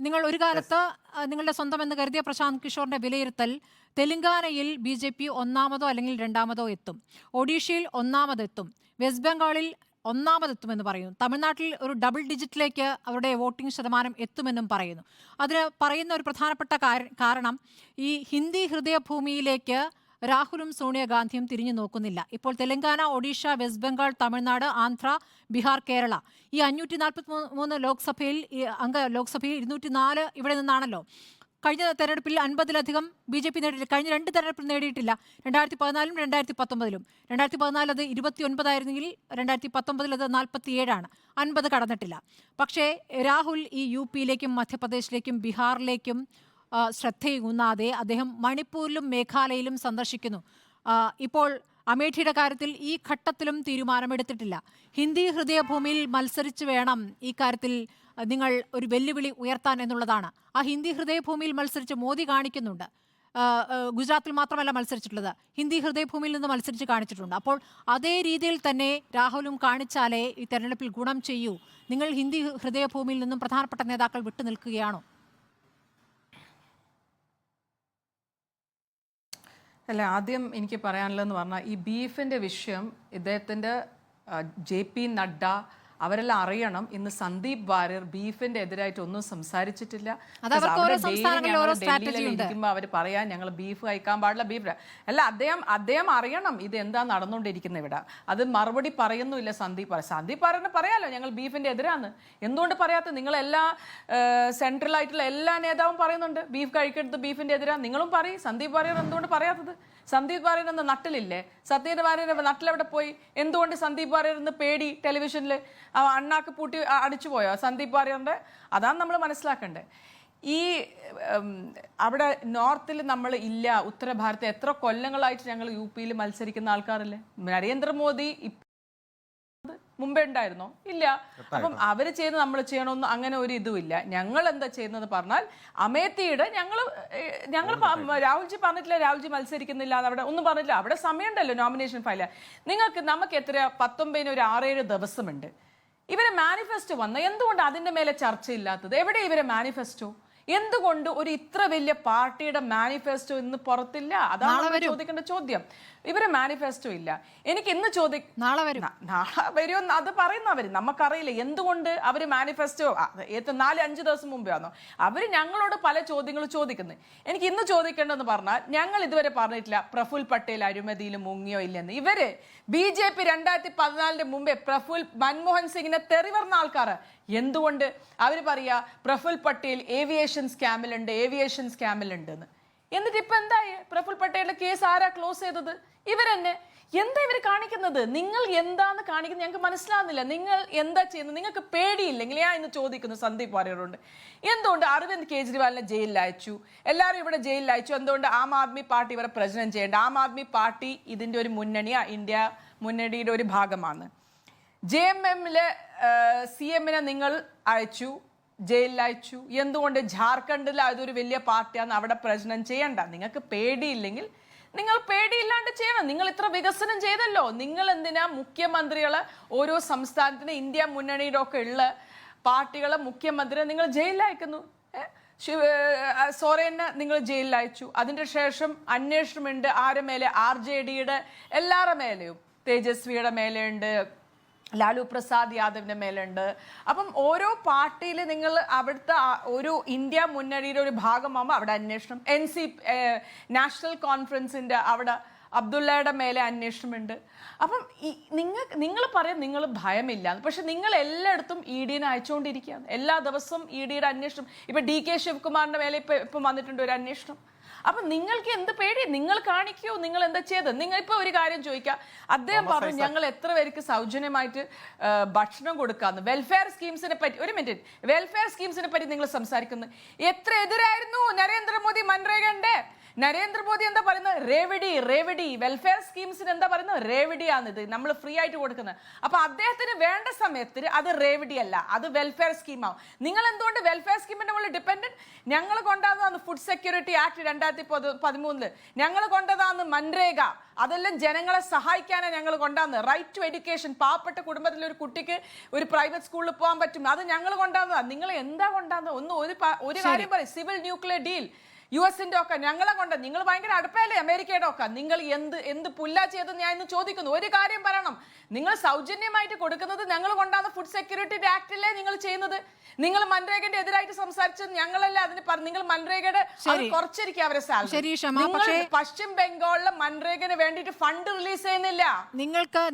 നിങ്ങൾ ഒരു കാലത്ത് നിങ്ങളുടെ സ്വന്തം എന്ന് കരുതിയ പ്രശാന്ത് കിഷോറിന്റെ വിലയിരുത്തൽ തെലങ്കാനയിൽ BJP ഒന്നാമതോ അല്ലെങ്കിൽ രണ്ടാമതോ എത്തും, ഒഡീഷയിൽ ഒന്നാമതെത്തും, വെസ്റ്റ് ബംഗാളിൽ ഒന്നാമതെത്തുമെന്ന് പറയുന്നു, തമിഴ്നാട്ടിൽ ഒരു ഡബിൾ ഡിജിറ്റിലേക്ക് അവരുടെ വോട്ടിംഗ് ശതമാനം എത്തുമെന്നും പറയുന്നു. അതിന് പറയുന്ന ഒരു പ്രധാനപ്പെട്ട കാരണം ഈ ഹിന്ദി ഹൃദയഭൂമിയിലേക്ക് രാഹുലും സോണിയാഗാന്ധിയും തിരിഞ്ഞു നോക്കുന്നില്ല. ഇപ്പോൾ തെലങ്കാന, ഒഡീഷ, വെസ്റ്റ് ബംഗാൾ, തമിഴ്നാട്, ആന്ധ്ര, ബീഹാർ, കേരള ഈ 543 ലോക്സഭയിൽ ലോക്സഭയിൽ 204 ഇവിടെ നിന്നാണല്ലോ. കഴിഞ്ഞ തെരഞ്ഞെടുപ്പിൽ 50-ലധികം BJP നേടിയിട്ടില്ല. കഴിഞ്ഞ 2 തെരഞ്ഞെടുപ്പിൽ നേടിയിട്ടില്ല. 2014-ലും 2019-ലും. 2014 അത് 29 ആയിരുന്നെങ്കിൽ 2019 അത് 47ആണ്. 50 കടന്നിട്ടില്ല. പക്ഷേ രാഹുൽ ഈ UP-യിലേക്കും മധ്യപ്രദേശിലേക്കും ബീഹാറിലേക്കും ശ്രദ്ധയൂന്നാതെ അദ്ദേഹം മണിപ്പൂരിലും മേഘാലയയിലും സന്ദർശിക്കുന്നു. ഇപ്പോൾ അമേഠിയുടെ കാര്യത്തിൽ ഈ ഘട്ടത്തിലും തീരുമാനമെടുത്തിട്ടില്ല. ഹിന്ദി ഹൃദയഭൂമിയിൽ മത്സരിച്ച് വേണം ഈ കാര്യത്തിൽ നിങ്ങൾ ഒരു വെല്ലുവിളി ഉയർത്താൻ എന്നുള്ളതാണ്. ആ ഹിന്ദി ഹൃദയഭൂമിയിൽ മത്സരിച്ച് മോദി കാണിക്കുന്നുണ്ട്. ഗുജറാത്തിൽ മാത്രമല്ല മത്സരിച്ചിട്ടുള്ളത്, ഹിന്ദി ഹൃദയഭൂമിയിൽ നിന്ന് മത്സരിച്ച് കാണിച്ചിട്ടുണ്ട്. അപ്പോൾ അതേ രീതിയിൽ തന്നെ രാഹുലും കാണിച്ചാലേ ഈ തെരഞ്ഞെടുപ്പിൽ ഗുണം ചെയ്യൂ. നിങ്ങൾ ഹിന്ദി ഹൃദയഭൂമിയിൽ നിന്നും പ്രധാനപ്പെട്ട നേതാക്കൾ വിട്ടുനിൽക്കുകയാണോ? അല്ല, ആദ്യം എനിക്ക് പറയാനുള്ളതെന്ന് പറഞ്ഞാൽ ഈ ബീഫിൻ്റെ വിഷയം ഇദ്ദേഹത്തിൻ്റെ JP നഡ്ഡ അവരെല്ലാം അറിയണം. ഇന്ന് സന്ദീപ് വാര്യർ ബീഫിന്റെ എതിരായിട്ട് ഒന്നും സംസാരിച്ചിട്ടില്ല. ഇരിക്കുമ്പോൾ അവർ പറയാൻ ഞങ്ങൾ ബീഫ് കഴിക്കാൻ പാടില്ല, ബീഫ് അല്ല. അദ്ദേഹം അറിയണം ഇത് എന്താ നടന്നുകൊണ്ടിരിക്കുന്നത് ഇവിടെ. അത് മറുപടി പറയുന്നില്ല സന്ദീപ് വാര്യറിന് പറയാലോ ഞങ്ങൾ ബീഫിന്റെ എതിരാന്ന്. എന്തുകൊണ്ട് പറയാത്ത? നിങ്ങളെല്ലാ സെൻട്രൽ ആയിട്ടുള്ള എല്ലാ നേതാവും പറയുന്നുണ്ട് ബീഫ് കഴിക്കരുത്, ബീഫിന്റെ എതിരാ. നിങ്ങളും പറയും. സന്ദീപ് വാര്യർ എന്തുകൊണ്ട് പറയാത്തത്? സന്ദീപ് വാര്യർ എന്ന നട്ടിലില്ലേ? സന്ദീപ് വാര്യർ നട്ടിലെവിടെ പോയി? എന്തുകൊണ്ട് സന്ദീപ് വാര്യർ എന്ന് പേടി ടെലിവിഷനിൽ അണ്ണാക്ക് പൂട്ടി അടിച്ചു പോയോ സന്ദീപ് വാര്യറിന്റെ? അതാണ് നമ്മൾ മനസ്സിലാക്കേണ്ടത്. ഈ അവിടെ നോർത്തിൽ നമ്മൾ ഇല്ല, ഉത്തര ഭാരതത്തിൽ എത്ര കൊല്ലങ്ങളായിട്ട് ഞങ്ങൾ UP-യിൽ മത്സരിക്കുന്ന ആൾക്കാരല്ലേ? നരേന്ദ്രമോദി മുമ്പേ ഉണ്ടായിരുന്നോ? ഇല്ല. അപ്പം അവര് ചെയ്യുന്നത് നമ്മൾ ചെയ്യണമെന്ന് അങ്ങനെ ഒരു ഇതുമില്ല. ഞങ്ങൾ എന്താ ചെയ്യുന്നത് പറഞ്ഞാൽ അമേത്തിയുടെ ഞങ്ങൾ രാഹുൽജി പറഞ്ഞിട്ടില്ല രാഹുൽജി മത്സരിക്കുന്നില്ല, അവിടെ ഒന്നും പറഞ്ഞിട്ടില്ല. അവിടെ സമയമുണ്ടല്ലോ നോമിനേഷൻ ഫയൽ. നമുക്ക് എത്ര 19 ഒരു 6-7 ദിവസമുണ്ട്. ഇവരെ മാനിഫെസ്റ്റോ വന്ന എന്തുകൊണ്ട് അതിന്റെ മേലെ ചർച്ചയില്ലാത്തത്? എവിടെ ഇവരെ മാനിഫെസ്റ്റോ? എന്തുകൊണ്ട് ഒരു ഇത്ര വലിയ പാർട്ടിയുടെ മാനിഫെസ്റ്റോ ഇന്ന് പുറത്തില്ല? അതാണ് ചോദിക്കേണ്ട ചോദ്യം. ഇവരെ മാനിഫെസ്റ്റോ ഇല്ല. എനിക്ക് ഇന്ന് നാളെ വരുമെന്ന് അത് പറയുന്നവര് നമുക്കറിയില്ല. എന്തുകൊണ്ട് അവര് മാനിഫെസ്റ്റോ 4-5 ദിവസം മുമ്പേ വന്നോ? അവര് ഞങ്ങളോട് പല ചോദ്യങ്ങൾ ചോദിക്കുന്നത്. എനിക്ക് ഇന്ന് ചോദിക്കേണ്ടതെന്ന് പറഞ്ഞാൽ ഞങ്ങൾ ഇതുവരെ പറഞ്ഞിട്ടില്ല പ്രഫുൽ പട്ടേൽ അഴിമതിയിൽ മുങ്ങിയോ ഇല്ലെന്ന്. ഇവര് BJP 2014 മുമ്പേ മൻമോഹൻ സിംഗിനെ തെറിവർന്ന ആൾക്കാര്. എന്തുകൊണ്ട് അവര് പറയാ പ്രഫുൽ പട്ടേൽ ഏവിയേഷൻ സ്കാമിലുണ്ട് എന്ന്? എന്നിട്ട് ഇപ്പൊ എന്തായി? പ്രഫുൽ പട്ടേലിന്റെ കേസ് ആരാ ക്ലോസ് ചെയ്തത്? ഇവരെന്നെ. എന്താ ഇവർ കാണിക്കുന്നത്? നിങ്ങൾ എന്താന്ന് കാണിക്കുന്നത് ഞങ്ങൾക്ക് മനസ്സിലാവുന്നില്ല. നിങ്ങൾ എന്താ ചെയ്യുന്നത്? നിങ്ങൾക്ക് പേടിയില്ലെങ്കിൽ ഞാൻ ഇന്ന് ചോദിക്കുന്നു സന്ദീപ് വാര്യരോട്, എന്തുകൊണ്ട് അരവിന്ദ് കെജ്രിവാളിനെ ജയിലിൽ അയച്ചു? എല്ലാവരും ഇവിടെ ജയിലിൽ അയച്ചു. എന്തുകൊണ്ട് ആം ആദ്മി പാർട്ടി ഇവരെ പ്രചരണം ചെയ്യേണ്ട? ആം ആദ്മി പാർട്ടി ഇതിന്റെ ഒരു മുന്നണിയാ, ഇന്ത്യ മുന്നണിയുടെ ഒരു ഭാഗമാണ്. JMM-ലെ CM-നെ നിങ്ങൾ അയച്ചു, ജയിലിൽ അയച്ചു. എന്തുകൊണ്ട് ജാർഖണ്ഡിൽ അതൊരു വലിയ പാർട്ടിയാണ്, അവിടെ പ്രചരണം ചെയ്യണ്ട? നിങ്ങൾക്ക് പേടിയില്ലെങ്കിൽ നിങ്ങൾ പേടിയില്ലാണ്ട് ചെയ്യണം. നിങ്ങൾ ഇത്ര വികസനം ചെയ്തല്ലോ. നിങ്ങൾ എന്തിനാ മുഖ്യമന്ത്രികളെ ഓരോ സംസ്ഥാനത്തിന് ഇന്ത്യ മുന്നണിയുടെ ഒക്കെ ഉള്ള പാർട്ടികളെ മുഖ്യമന്ത്രിയെ നിങ്ങൾ ജയിലിൽ അയക്കുന്നു? സോറേനെ നിങ്ങൾ ജയിലിൽ അയച്ചു. അതിന്റെ ശേഷം അന്വേഷണമുണ്ട് ആരെ മേലെ? RJD-യുടെ എല്ലാവരുടെ മേലെയും. തേജസ്വിയുടെ മേലെയുണ്ട്, ലാലു പ്രസാദ് യാദവിന്റെ മേലുണ്ട്. അപ്പം ഓരോ പാർട്ടിയിൽ നിങ്ങൾ അവിടുത്തെ ഒരു ഇന്ത്യ മുന്നണിയുടെ ഒരു ഭാഗമാകുമ്പോൾ അവിടെ അന്വേഷണം. നാഷണൽ കോൺഫറൻസിന്റെ അവിടെ അബ്ദുള്ളയുടെ മേലെ അന്വേഷണമുണ്ട്. അപ്പം നിങ്ങൾ പറയാം നിങ്ങൾ ഭയമില്ല, പക്ഷെ നിങ്ങൾ എല്ലായിടത്തും ED-നെ അയച്ചുകൊണ്ടിരിക്കുകയാണ്. എല്ലാ ദിവസവും ED-യുടെ അന്വേഷണം. ഇപ്പൊ DK ശിവകുമാറിന്റെ മേലെ ഇപ്പം വന്നിട്ടുണ്ട് ഒരു അന്വേഷണം. അപ്പൊ നിങ്ങൾക്ക് എന്ത് പേടി? നിങ്ങൾ കാണിക്കൂ, നിങ്ങൾ എന്താ ചെയ്ത്? നിങ്ങൾ ഇപ്പൊ ഒരു കാര്യം ചോദിക്കാം. അദ്ദേഹം പറഞ്ഞു ഞങ്ങൾ എത്ര പേർക്ക് സൗജന്യമായിട്ട് ഭക്ഷണം കൊടുക്കാന്ന്. വെൽഫെയർ സ്കീംസിനെ പറ്റി ഒരു മിനിറ്റ്. വെൽഫെയർ സ്കീംസിനെ പറ്റി നിങ്ങൾ സംസാരിക്കുന്നു. എത്ര എതിരായിരുന്നു നരേന്ദ്രമോദി മൻരേഗന്റെ? നരേന്ദ്രമോദി എന്താ പറയുന്നത്? റേവഡി വെൽഫെയർ സ്കീംസിന് എന്താ പറയുന്നത്? റേവഡിയാണിത്, നമ്മൾ ഫ്രീ ആയിട്ട് കൊടുക്കുന്നത്. അപ്പൊ അദ്ദേഹത്തിന് വേണ്ട സമയത്തിന് അത് റേവഡി അല്ല, അത് വെൽഫെയർ സ്കീമാവും. നിങ്ങൾ എന്തുകൊണ്ട് വെൽഫെയർ സ്കീമിന്റെ മുകളിൽ ഡിപ്പെൻഡന്റ്? ഞങ്ങൾ കൊണ്ടുവന്ന ഫുഡ് സെക്യൂരിറ്റി ആക്ട് 2013 ഞങ്ങൾ കൊണ്ടതാന്ന് മൻരേഗ. അതെല്ലാം ജനങ്ങളെ സഹായിക്കാനാണ് ഞങ്ങൾ കൊണ്ടാന്ന്. റൈറ്റ് ടു എഡ്യൂക്കേഷൻ, പാവപ്പെട്ട കുടുംബത്തിലെ ഒരു കുട്ടിക്ക് ഒരു പ്രൈവറ്റ് സ്കൂളിൽ പോകാൻ പറ്റും, അത് ഞങ്ങൾ കൊണ്ടാന്നതാ. നിങ്ങൾ എന്താ കൊണ്ടാന്ന് ഒരു കാര്യം പറയും. സിവിൽ ന്യൂക്ലിയർ ഡീൽ US-ന്റെ ഒക്കെ ഞങ്ങളെ കൊണ്ട്. നിങ്ങൾ ഭയങ്കര അടുപ്പല്ലേ അമേരിക്കയുടെ ഒക്കെ. നിങ്ങൾ എന്ത് പുല്ലാ ചെയ്തെന്ന് ഞാൻ ഇന്ന് ചോദിക്കുന്നു. ഒരു കാര്യം പറയണം, നിങ്ങൾ സൗജന്യമായിട്ട് കൊടുക്കുന്നത് ഞങ്ങൾ കൊണ്ടാണ്. ഫുഡ് സെക്യൂരിറ്റി ആക്ടിലെ നിങ്ങൾ ചെയ്യുന്നത്. നിങ്ങൾ മൻരേഗയുടെ എതിരായിട്ട് സംസാരിച്ചത് ഞങ്ങളല്ല. അതിന് നിങ്ങൾ മൻരേഗയുടെ കുറച്ചിരിക്കുക അവരെ സാലറി. പശ്ചിമ ബംഗാളിലെ മൻരേഗന് വേണ്ടിയിട്ട് ഫണ്ട് റിലീസ് ചെയ്യുന്നില്ല.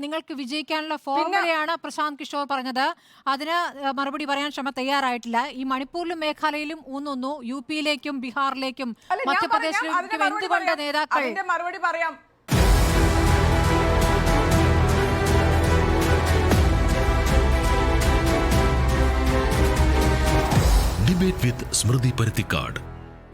നിങ്ങൾക്ക് വിജയിക്കാനുള്ള ഫോർമുലയാണ് പ്രശാന്ത് കിഷോർ പറഞ്ഞത്. അതിന് മറുപടി പറയാൻ ക്ഷമ തയ്യാറായിട്ടില്ല. ഈ മണിപ്പൂരിലും മേഘാലയയിലും ഊന്നുന്നു, UP-യിലേക്കും ബീഹാറിലേക്കും മധ്യപ്രദേശിലേക്കും എന്തുകൊണ്ട് നേതാക്കൾ? മറുപടി പറയാം. Debate with Smriti Parithikad.